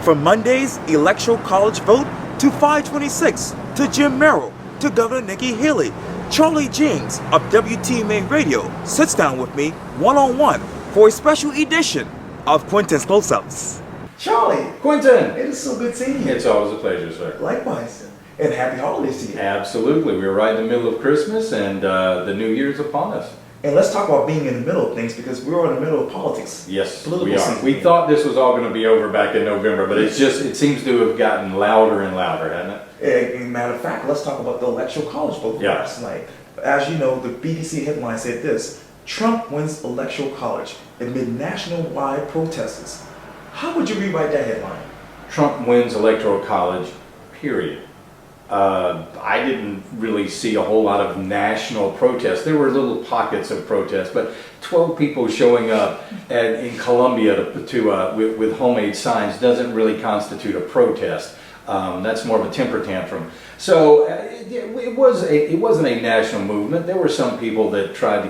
From Monday's electoral college vote to 526, to Jim Merrill, to Governor Nikki Haley, Charlie James of WTMA Radio sits down with me one-on-one for a special edition of Quintin's Close-Ups. Charlie! Quintin! It is so good seeing you. It's always a pleasure, sir. Likewise. And happy holidays to you. Absolutely. We're right in the middle of Christmas and the New Year's upon us. And let's talk about being in the middle of things, because we're in the middle of politics. Yes, Political we are. season. We thought this was all going to be over back in November, but it seems to have gotten louder and louder, hasn't it? As a matter of fact, let's talk about the electoral college vote Yeah. last night. As you know, the BBC headline said this: Trump wins electoral college amid national-wide protests. How would you rewrite that headline? Trump wins electoral college, period. I didn't really see a whole lot of national protests. There were little pockets of protests, but 12 people showing up in Colombia with homemade signs doesn't really constitute a protest. That's more of a temper tantrum. So it wasn't a national movement. There were some people that tried to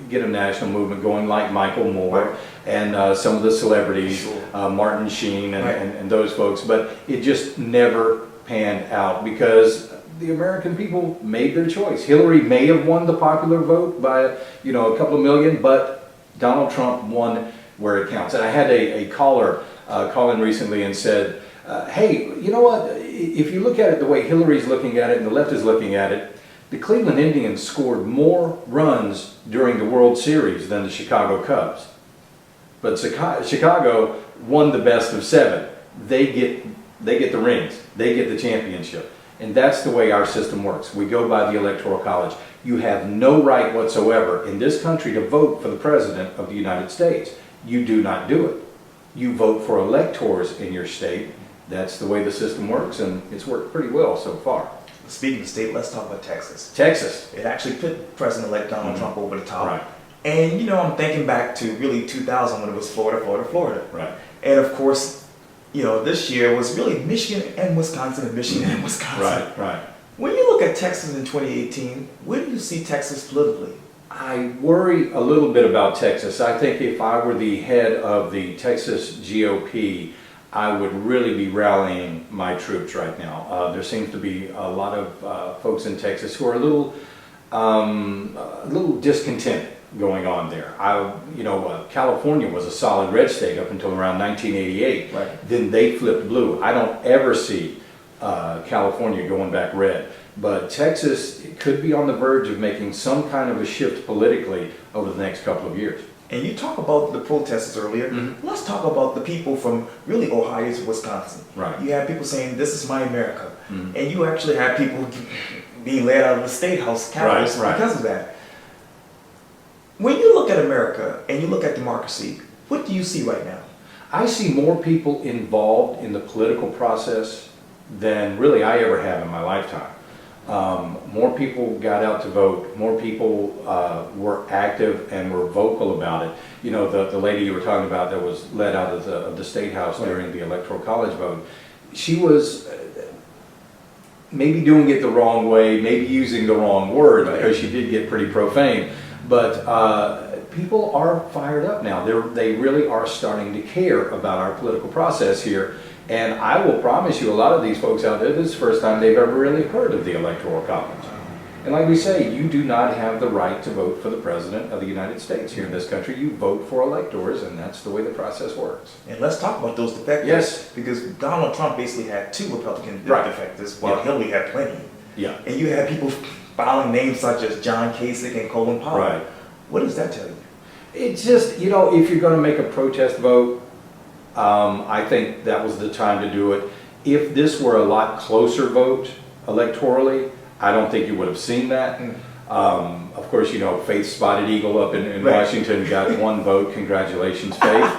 get a national movement going, like Michael Moore and some of the celebrities, Martin Sheen and those folks, but it just never panned out because the American people made their choice. Hillary may have won the popular vote by a couple of million, but Donald Trump won where it counts. And I had a caller call in recently and said, hey, you know what, if you look at it the way Hillary's looking at it and the left is looking at it, the Cleveland Indians scored more runs during the World Series than the Chicago Cubs. But Chicago won the best of 7. They get the rings. They get the championship. And that's the way our system works. We go by the Electoral College. You have no right whatsoever in this country to vote for the President of the United States. You do not do it. You vote for electors in your state. That's the way the system works, and it's worked pretty well so far. Speaking of state, let's talk about Texas. Texas. It actually put President-elect Donald Trump over the top. Right. And I'm thinking back to really 2000 when it was Florida. Right. And of course, this year was really Michigan and Wisconsin and Michigan and Wisconsin. Right. When you look at Texas in 2018, where do you see Texas politically? I worry a little bit about Texas. I think if I were the head of the Texas GOP, I would really be rallying my troops right now. There seems to be a lot of folks in Texas who are a little discontent going on there. California was a solid red state up until around 1988. Right. Then they flipped blue. I don't ever see California going back red. But Texas could be on the verge of making some kind of a shift politically over the next couple of years. And you talk about the protesters earlier. Mm-hmm. Let's talk about the people from really Ohio to Wisconsin. Right. You have people saying, "This is my America." Mm-hmm. And you actually have people being led out of the state house capitals because of that. When you look at America and you look at democracy, what do you see right now? I see more people involved in the political process than really I ever have in my lifetime. More people got out to vote. More people were active and were vocal about it. The lady you were talking about that was led out of the State House during the Electoral College vote, she was maybe doing it the wrong way, maybe using the wrong words because she did get pretty profane. But people are fired up now. They really are starting to care about our political process here. And I will promise you, a lot of these folks out there, this is the first time they've ever really heard of the Electoral College. And like we say, you do not have the right to vote for the President of the United States here in this country. You vote for electors, and that's the way the process works. And let's talk about those defectors. Yes. Because Donald Trump basically had 2 Republican defectors, while Hillary had plenty. Yeah. And you had people filing names such as John Kasich and Colin Powell. Right. What does that tell you? It's just, if you're going to make a protest vote, I think that was the time to do it. If this were a lot closer vote electorally, I don't think you would have seen that. Of course, Faith Spotted Eagle up in Washington got 1 vote. Congratulations, Faith.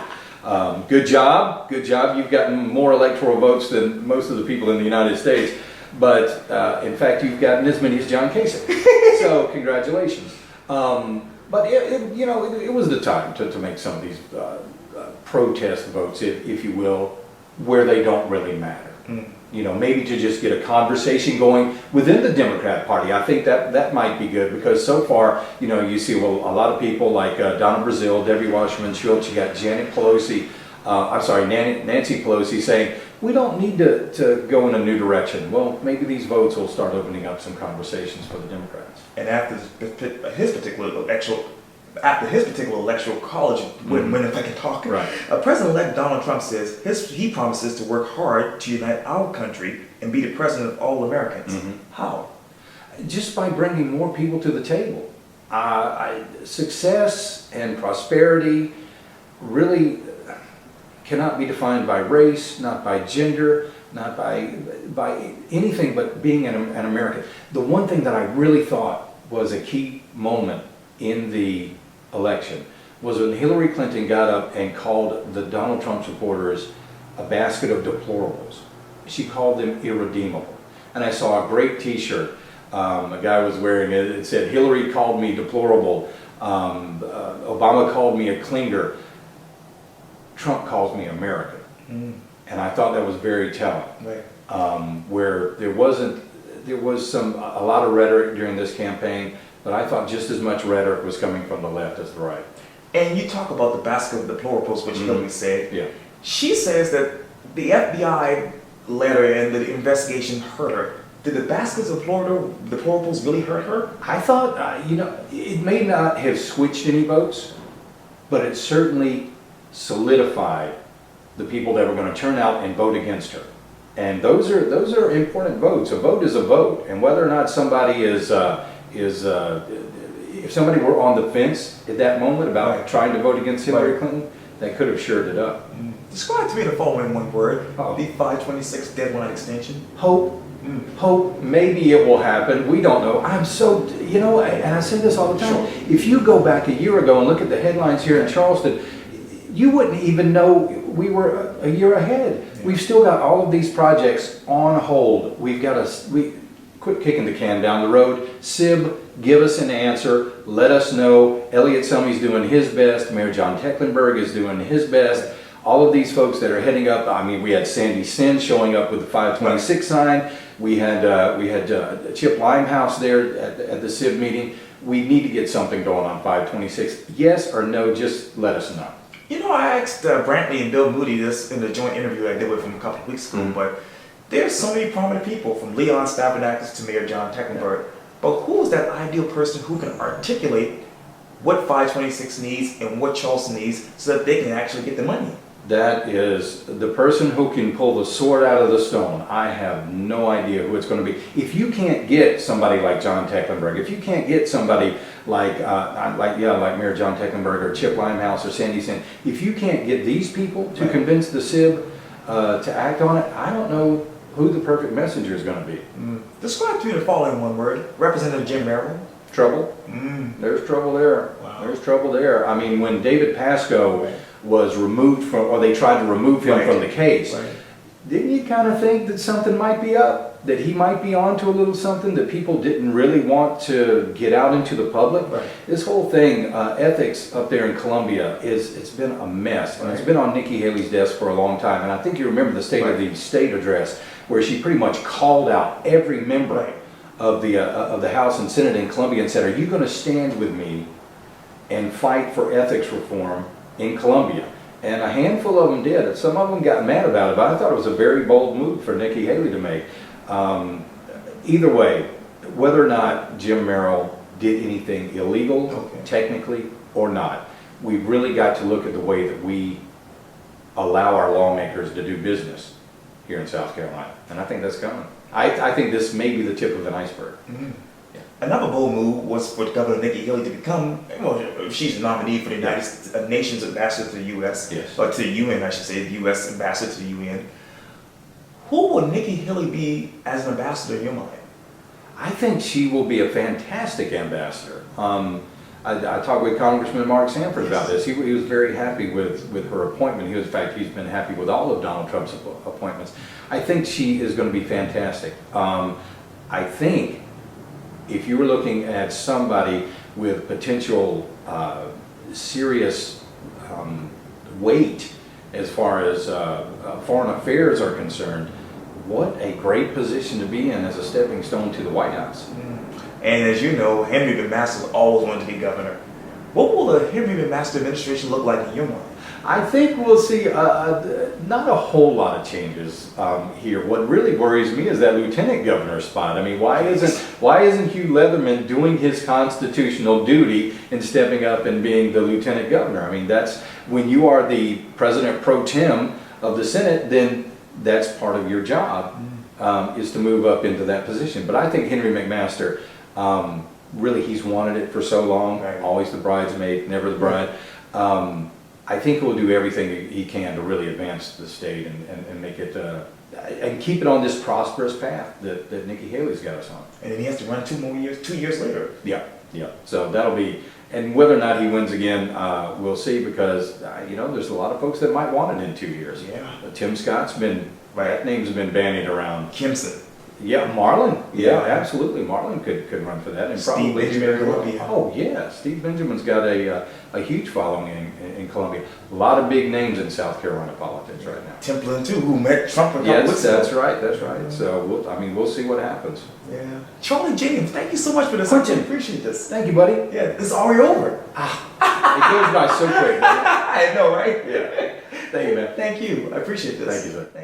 Good job. You've gotten more electoral votes than most of the people in the United States. But in fact, you've gotten as many as John Kasich. So congratulations. But it was the time to make some of these protest votes, if you will, where they don't really matter. Maybe to just get a conversation going within the Democrat Party. I think that might be good because so far, you see a lot of people like Donna Brazile, Debbie Wasserman Schultz, you got Janet Pelosi, Nancy Pelosi saying, we don't need to go in a new direction. Well, maybe these votes will start opening up some conversations for the Democrats. And after his particular electoral college, when if I can talk, right. President-elect Donald Trump says he promises to work hard to unite our country and be the president of all Americans. How? Just by bringing more people to the table. Success and prosperity really cannot be defined by race, not by gender, not by anything but being an American. The one thing that I really thought was a key moment in the election was when Hillary Clinton got up and called the Donald Trump supporters a basket of deplorables. She called them irredeemable. And I saw a great t-shirt. A guy was wearing it. It said, Hillary called me deplorable. Obama called me a clinger. Trump calls me American. And I thought that was very telling. Right. Where there was a lot of rhetoric during this campaign, but I thought just as much rhetoric was coming from the left as the right. And you talk about the basket of deplorables, which Hillary said. Yeah. She says that the FBI letter and the investigation hurt her. Did the baskets of deplorables really hurt her? I thought, it may not have switched any votes, but it certainly solidified the people that were going to turn out and vote against her. And those are important votes. A vote is a vote, and whether or not somebody if somebody were on the fence at that moment about trying to vote against Hillary Clinton, that could have shored it up. Describe to me the following one word: the 526 deadline extension. Hope. Hope. Maybe it will happen. We don't know. I'm so, and I say this all the time. Sure. If you go back a year ago and look at the headlines here in Charleston, you wouldn't even know we were a year ahead. Yeah. We've still got all of these projects on hold. We quit kicking the can down the road. SIB, give us an answer. Let us know. Elliot Summey's doing his best. Mayor John Tecklenburg is doing his best. All of these folks that are heading up, we had Sandy Sin showing up with the 526 sign. We had Chip Limehouse there at the SIB meeting. We need to get something going on 526. Yes or no, just let us know. I asked Brantley and Bill Moody this in the joint interview I did with him a couple of weeks ago, but there's so many prominent people, from Leon Stavronakis to Mayor John Tecklenburg. But who is that ideal person who can articulate what 526 needs and what Charleston needs so that they can actually get the money? That is the person who can pull the sword out of the stone. I have no idea who it's going to be. If you can't get somebody like John Tecklenburg, if you can't get somebody like Mayor John Tecklenburg or Chip Limehouse or Sandy Sin, if you can't get these people to convince the SIB to act on it, I don't know who the perfect messenger is going to be. Describe to me the following one word: Representative Jim Merrill. Trouble. There's trouble there. Wow. There's trouble there. When David Pascoe was removed from, or they tried to remove him from the case, didn't you kind of think that something might be up? That he might be onto a little something that people didn't really want to get out into the public? This whole thing, ethics up there in Colombia, it's been a mess. And it's been on Nikki Haley's desk for a long time. And I think you remember the State of the State address, where she pretty much called out every member of the House and Senate in Colombia and said, are you going to stand with me and fight for ethics reform in Colombia? And a handful of them did. Some of them got mad about it, but I thought it was a very bold move for Nikki Haley to make. Either way, whether or not Jim Merrill did anything illegal, technically, or not, we've really got to look at the way that we allow our lawmakers to do business here in South Carolina. And I think that's coming. I think this may be the tip of an iceberg. Another bold move was for Governor Nikki Haley to become, she's a nominee for the United Nations ambassador to the U.S., or to the UN, I should say, the U.S. ambassador to the UN. Who will Nikki Haley be as an ambassador in your mind? I think she will be a fantastic ambassador. I talked with Congressman Mark Sanford about this. He was very happy with her appointment. In fact, he's been happy with all of Donald Trump's appointments. I think she is going to be fantastic. I think if you were looking at somebody with potential serious weight as far as foreign affairs are concerned, what a great position to be in as a stepping stone to the White House. And as you know, Henry McMaster always wanted to be governor. What will the Henry McMaster administration look like in your mind? I think we'll see not a whole lot of changes here. What really worries me is that lieutenant governor spot. I mean, why isn't Hugh Leatherman doing his constitutional duty and stepping up and being the lieutenant governor? I mean, that's when you are the president pro tem of the Senate, then that's part of your job, is to move up into that position. But I think Henry McMaster, really, he's wanted it for so long, always the bridesmaid, never the bride. I think he'll do everything he can to really advance the state and make it, and keep it on this prosperous path that Nikki Haley's got us on. And then he has to run 2 years later. Yeah. So that'll be, and whether or not he wins again, we'll see, because, there's a lot of folks that might want it in 2 years. Yeah. Tim Scott's that name's been bandied around. Kimson. Yeah, Marlon. Yeah, absolutely. Marlon could run for that, and Steve probably Benjamin, Colombia. Oh yeah, Steve Benjamin's got a huge following in Colombia. A lot of big names in South Carolina politics right now. Templin too, who met Trump a couple Yes, weeks ago. that's right. That's right. So we'll see what happens. Yeah. Charlie James, thank you so much for this. Quintin. I appreciate this. Thank you, buddy. Yeah, this is already over. It goes by so quick. I know, right? Yeah. Thank you, man. Thank you. I appreciate this. Thank you, sir. Thank you.